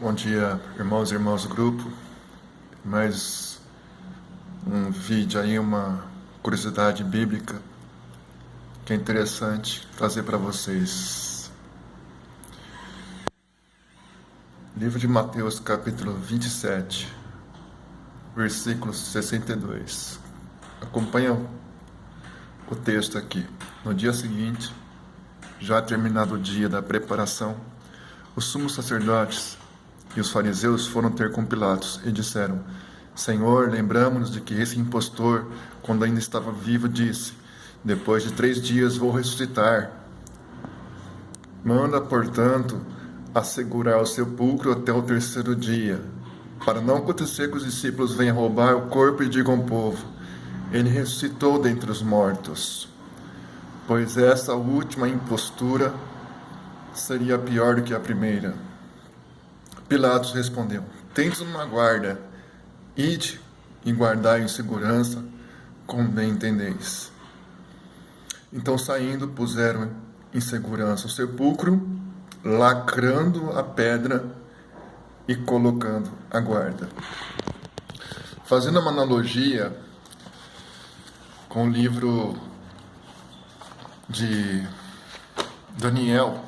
Bom dia, irmãos e irmãs do grupo. Mais um vídeo aí, uma curiosidade bíblica que é interessante trazer para vocês. Livro de Mateus, capítulo 27, versículo 62. Acompanha o texto aqui. No dia seguinte, já terminado o dia da preparação, os sumos sacerdotes e os fariseus foram ter com Pilatos e disseram: Senhor, lembramos-nos de que esse impostor, quando ainda estava vivo, disse: depois de 3 dias vou ressuscitar. Manda, portanto, assegurar o sepulcro até o 3º dia, para não acontecer que os discípulos venham roubar o corpo e digam ao povo: ele ressuscitou dentre os mortos. Pois essa última impostura seria pior do que a primeira. Pilatos respondeu: tendes uma guarda, ide e guardai em segurança, como bem entendeis. Então, saindo, puseram em segurança o sepulcro, lacrando a pedra e colocando a guarda. Fazendo uma analogia com o livro de Daniel,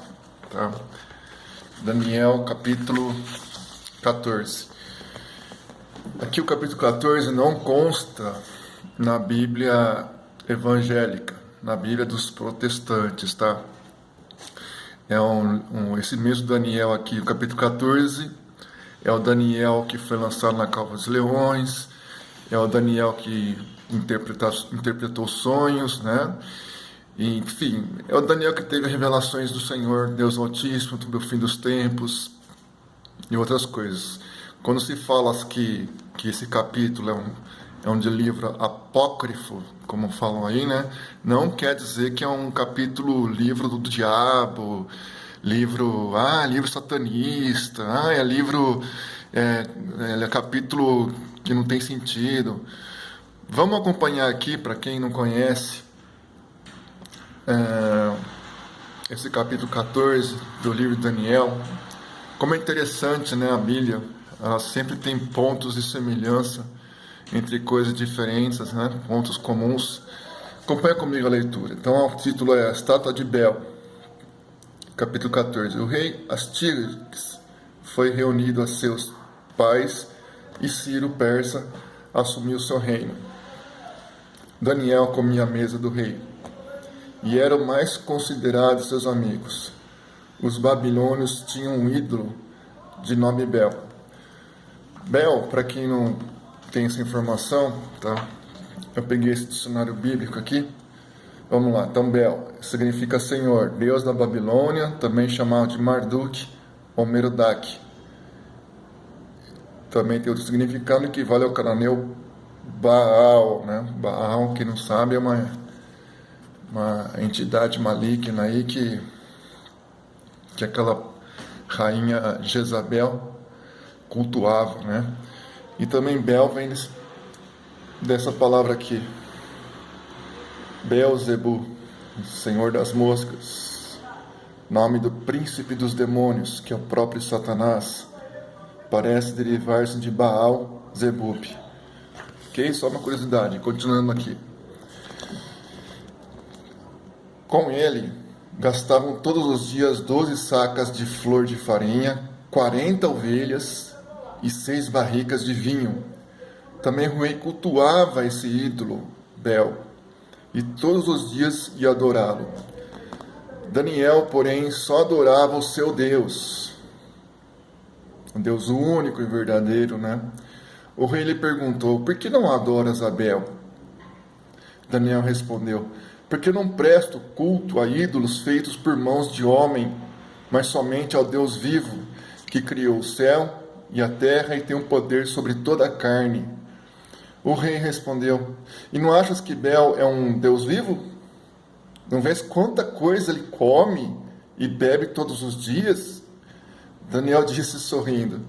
tá? Daniel, capítulo 14. Aqui o capítulo 14 não consta na Bíblia evangélica, na Bíblia dos protestantes, tá? Esse mesmo Daniel aqui, o capítulo 14, é o Daniel que foi lançado na cova dos leões, é o Daniel que interpretou sonhos, né? Enfim, é o Daniel que teve revelações do Senhor, Deus Altíssimo, sobre o fim dos tempos e outras coisas. Quando se fala que esse capítulo é um de livro apócrifo, como falam aí, né? Não quer dizer que é um livro do diabo, livro satanista, é capítulo que não tem sentido. Vamos acompanhar aqui, para quem não conhece, esse capítulo 14 do livro de Daniel. Como é interessante, né? A Bíblia, ela sempre tem pontos de semelhança entre coisas diferentes, né? Pontos comuns. Acompanha comigo a leitura. Então, o título é A Estátua de Bel, capítulo 14. O rei Astíaques foi reunido a seus pais e Ciro, persa, assumiu seu reino. Daniel comia à mesa do rei e era o mais considerado de seus amigos. Os babilônios tinham um ídolo de nome Bel. Bel, para quem não tem essa informação, tá? Eu peguei esse dicionário bíblico aqui. Vamos lá. Então, Bel significa Senhor, Deus da Babilônia, também chamado de Marduk ou Merodach. Também tem outro significado que equivale ao cananeu Baal, né? Baal, quem não sabe, é uma entidade maligna aí que aquela rainha Jezabel cultuava, né? E também Bel vem dessa palavra aqui, Beelzebu, Senhor das moscas, nome do príncipe dos demônios, que é o próprio Satanás, parece derivar-se de Baal Zebub. Ok? Só uma curiosidade, continuando aqui. Com ele, gastavam todos os dias 12 sacas de flor de farinha, 40 ovelhas e 6 barricas de vinho. Também o rei cultuava esse ídolo, Bel, e todos os dias ia adorá-lo. Daniel, porém, só adorava o seu Deus, o Deus único e verdadeiro, né? O rei lhe perguntou: por que não adoras a Bel? Daniel respondeu: porque não presto culto a ídolos feitos por mãos de homem, mas somente ao Deus vivo, que criou o céu e a terra e tem um poder sobre toda a carne. O rei respondeu: e não achas que Bel é um Deus vivo? Não vês quanta coisa ele come e bebe todos os dias? Daniel disse sorrindo: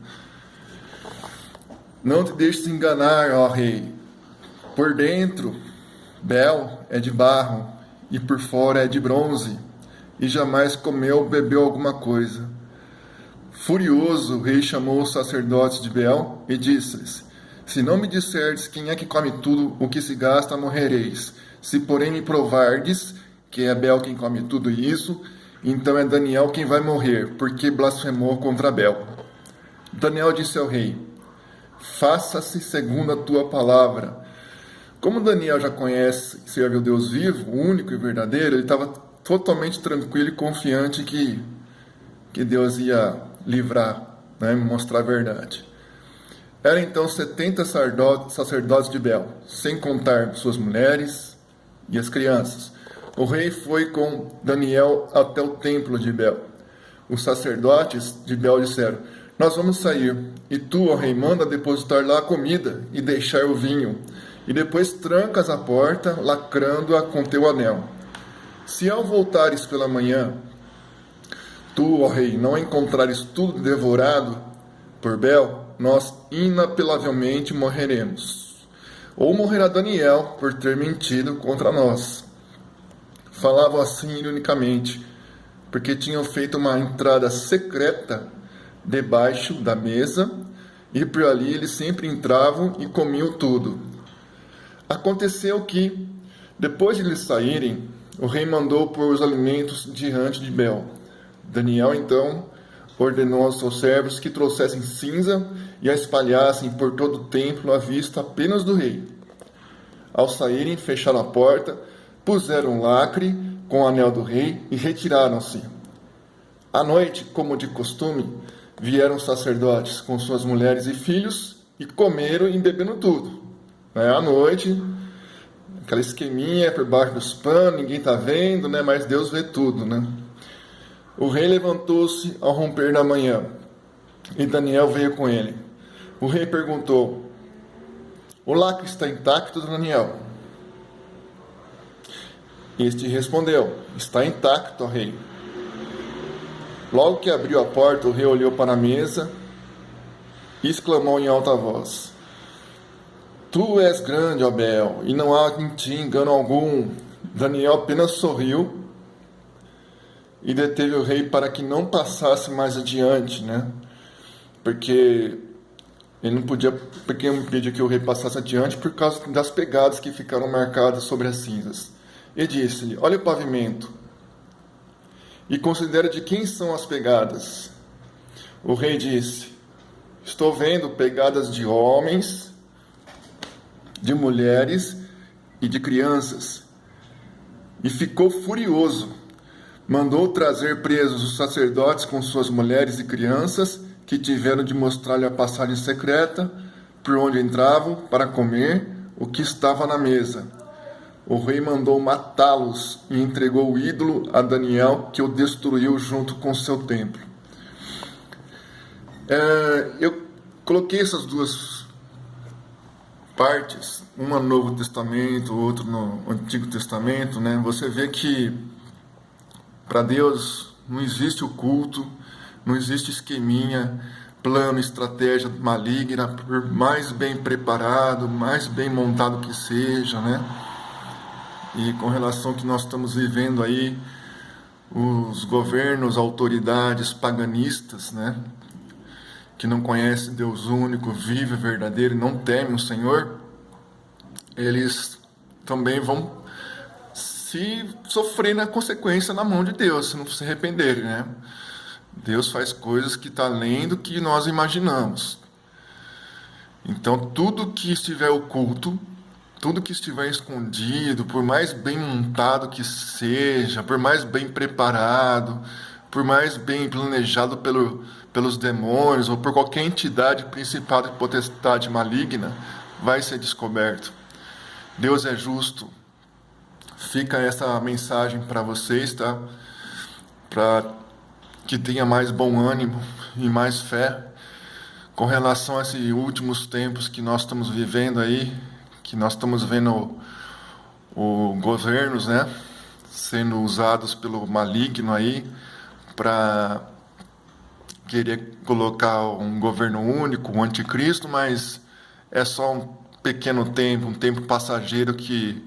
não te deixes enganar, ó rei. Por dentro, Bel é de barro e por fora é de bronze, e jamais comeu ou bebeu alguma coisa. Furioso, o rei chamou os sacerdotes de Bel e disse-lhes: Se não me disserdes quem é que come tudo o que se gasta, morrereis. Se, porém, me provardes que é Bel quem come tudo isso, então é Daniel quem vai morrer, porque blasfemou contra Bel. Daniel disse ao rei: Faça-se segundo a tua palavra. Como Daniel já conhece e serve o Deus vivo, o único e verdadeiro, ele estava totalmente tranquilo e confiante que Deus ia livrar, né, mostrar a verdade. Eram então 70 sacerdotes de Bel, sem contar suas mulheres e as crianças. O rei foi com Daniel até o templo de Bel. Os sacerdotes de Bel disseram: Nós vamos sair, e tu, ó rei, manda depositar lá a comida e deixar o vinho, e depois trancas a porta, lacrando-a com teu anel. Se ao voltares pela manhã, tu, ó rei, não encontrares tudo devorado por Bel, nós inapelavelmente morreremos. Ou morrerá Daniel por ter mentido contra nós. Falavam assim ironicamente, porque tinham feito uma entrada secreta debaixo da mesa, e por ali eles sempre entravam e comiam tudo. Aconteceu que, depois de eles saírem, o rei mandou pôr os alimentos diante de Bel. Daniel, então, ordenou aos seus servos que trouxessem cinza e a espalhassem por todo o templo à vista apenas do rei. Ao saírem, fecharam a porta, puseram um lacre com o anel do rei e retiraram-se. À noite, como de costume, vieram os sacerdotes com suas mulheres e filhos e comeram e beberam tudo. À noite, aquela esqueminha por baixo dos panos, ninguém está vendo, mas Deus vê tudo. O rei levantou-se ao romper da manhã, e Daniel veio com ele. O rei perguntou: O lacre está intacto, Daniel? Este respondeu: Está intacto, ó rei. Logo que abriu a porta, o rei olhou para a mesa e exclamou em alta voz: Tu és grande, ó Bel, e não há em ti engano algum. Daniel apenas sorriu e deteve o rei para que não passasse mais adiante, Porque ele não podia, porque impedia que o rei passasse adiante por causa das pegadas que ficaram marcadas sobre as cinzas. E disse-lhe: Olha o pavimento e considera de quem são as pegadas. O rei disse: Estou vendo pegadas de homens, de mulheres e de crianças. E ficou furioso. Mandou trazer presos os sacerdotes com suas mulheres e crianças, que tiveram de mostrar-lhe a passagem secreta por onde entravam para comer o que estava na mesa. O rei mandou matá-los e entregou o ídolo a Daniel, que o destruiu junto com seu templo. Eu coloquei essas duas partes, uma no Novo Testamento, outra no Antigo Testamento, Você vê que para Deus não existe oculto, não existe esqueminha, plano, estratégia maligna, por mais bem preparado, mais bem montado que seja, E com relação ao que nós estamos vivendo aí, os governos, autoridades paganistas, que não conhecem Deus único, vivo e verdadeiro, e não temem o Senhor, eles também vão se sofrer na consequência na mão de Deus, se não se arrependerem, Deus faz coisas que está além do que nós imaginamos. Então, tudo que estiver oculto, tudo que estiver escondido, por mais bem montado que seja, por mais bem preparado, por mais bem planejado pelos demônios ou por qualquer entidade, principado e potestade maligna, vai ser descoberto. Deus é justo. Fica essa mensagem para vocês, para que tenha mais bom ânimo e mais fé com relação a esses últimos tempos que nós estamos vivendo aí, que nós estamos vendo os governos, sendo usados pelo maligno aí para querer colocar um governo único, um anticristo, mas é só um pequeno tempo, um tempo passageiro que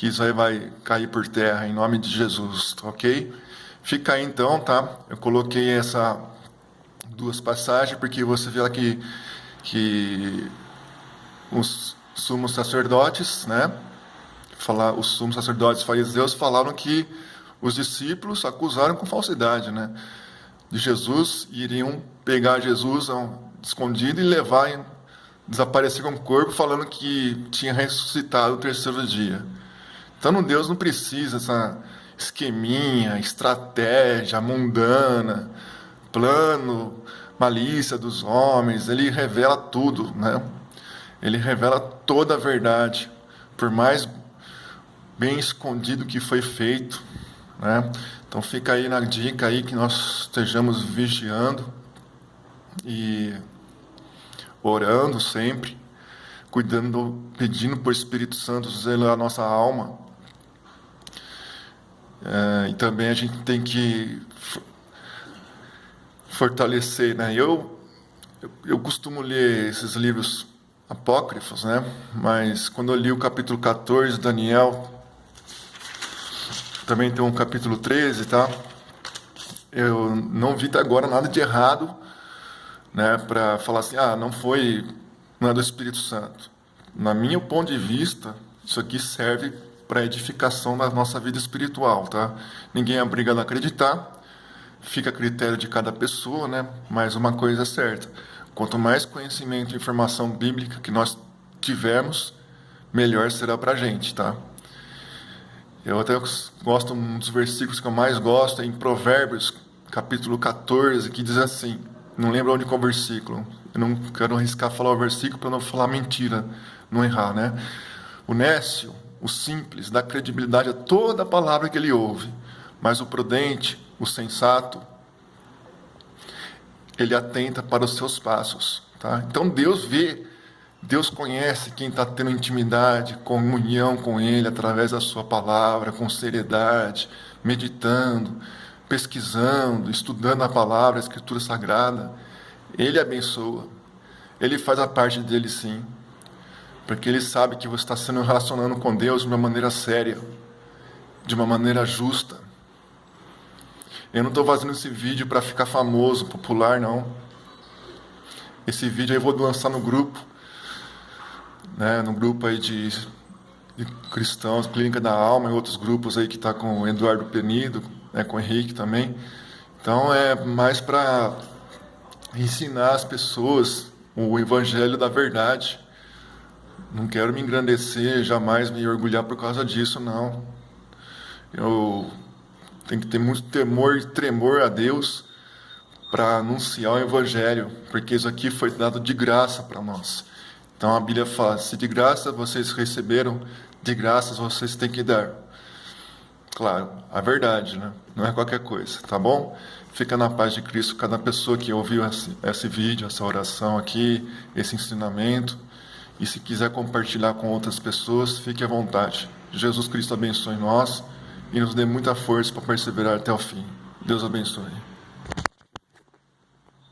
isso aí vai cair por terra, em nome de Jesus, ok? Fica aí então, Eu coloquei essas duas passagens, porque você vê lá que os sumos sacerdotes, né? Os sumos sacerdotes fariseus falaram que os discípulos acusaram com falsidade, né? De Jesus, e iriam pegar Jesus escondido e levar, desaparecer com o corpo, falando que tinha ressuscitado no terceiro dia. Então Deus não precisa essa esqueminha, estratégia mundana, plano, malícia dos homens. Ele revela tudo, né? Ele revela toda a verdade, por mais bem escondido que foi feito, né? Então fica aí na dica aí que nós estejamos vigiando e orando sempre, cuidando, pedindo por Espírito Santo zelar a nossa alma. E também a gente tem que fortalecer, né? Eu costumo ler esses livros apócrifos, né? Mas quando eu li o capítulo 14 de Daniel, também tem um capítulo 13, tá? Eu não vi até agora nada de errado, né? Para falar assim, não é do Espírito Santo. Na minha ponto de vista, isso aqui serve para edificação da nossa vida espiritual, tá? Ninguém é obrigado a acreditar, fica a critério de cada pessoa, né? Mas uma coisa é certa, quanto mais conhecimento e informação bíblica que nós tivermos, melhor será para a gente, tá? Eu até gosto, um dos versículos que eu mais gosto é em Provérbios, capítulo 14, que diz assim, não lembro onde é o versículo, eu não quero arriscar falar o versículo para não falar mentira, não errar, né? O nécio, o simples, dá credibilidade a toda a palavra que ele ouve, mas o prudente, o sensato, ele atenta para os seus passos, tá? Então Deus conhece quem está tendo intimidade, comunhão com Ele através da sua palavra, com seriedade, meditando, pesquisando, estudando a palavra, a Escritura Sagrada. Ele abençoa, Ele faz a parte dele sim, porque Ele sabe que você está se relacionando com Deus de uma maneira séria, de uma maneira justa. Eu não estou fazendo esse vídeo para ficar famoso, popular, não. Esse vídeo aí eu vou lançar no grupo, né, no grupo aí de cristãos, Clínica da Alma, e outros grupos aí que está com o Eduardo Penido, né, com o Henrique também. Então é mais para ensinar as pessoas o Evangelho da verdade. Não quero me engrandecer, jamais me orgulhar por causa disso, não. Eu tenho que ter muito temor e tremor a Deus para anunciar o Evangelho, porque isso aqui foi dado de graça para nós. Então a Bíblia fala, se de graça vocês receberam, de graça vocês têm que dar. Claro, a verdade, né? Não é qualquer coisa, tá bom? Fica na paz de Cristo cada pessoa que ouviu esse vídeo, essa oração aqui, esse ensinamento. E se quiser compartilhar com outras pessoas, fique à vontade. Jesus Cristo abençoe nós e nos dê muita força para perseverar até o fim. Deus abençoe.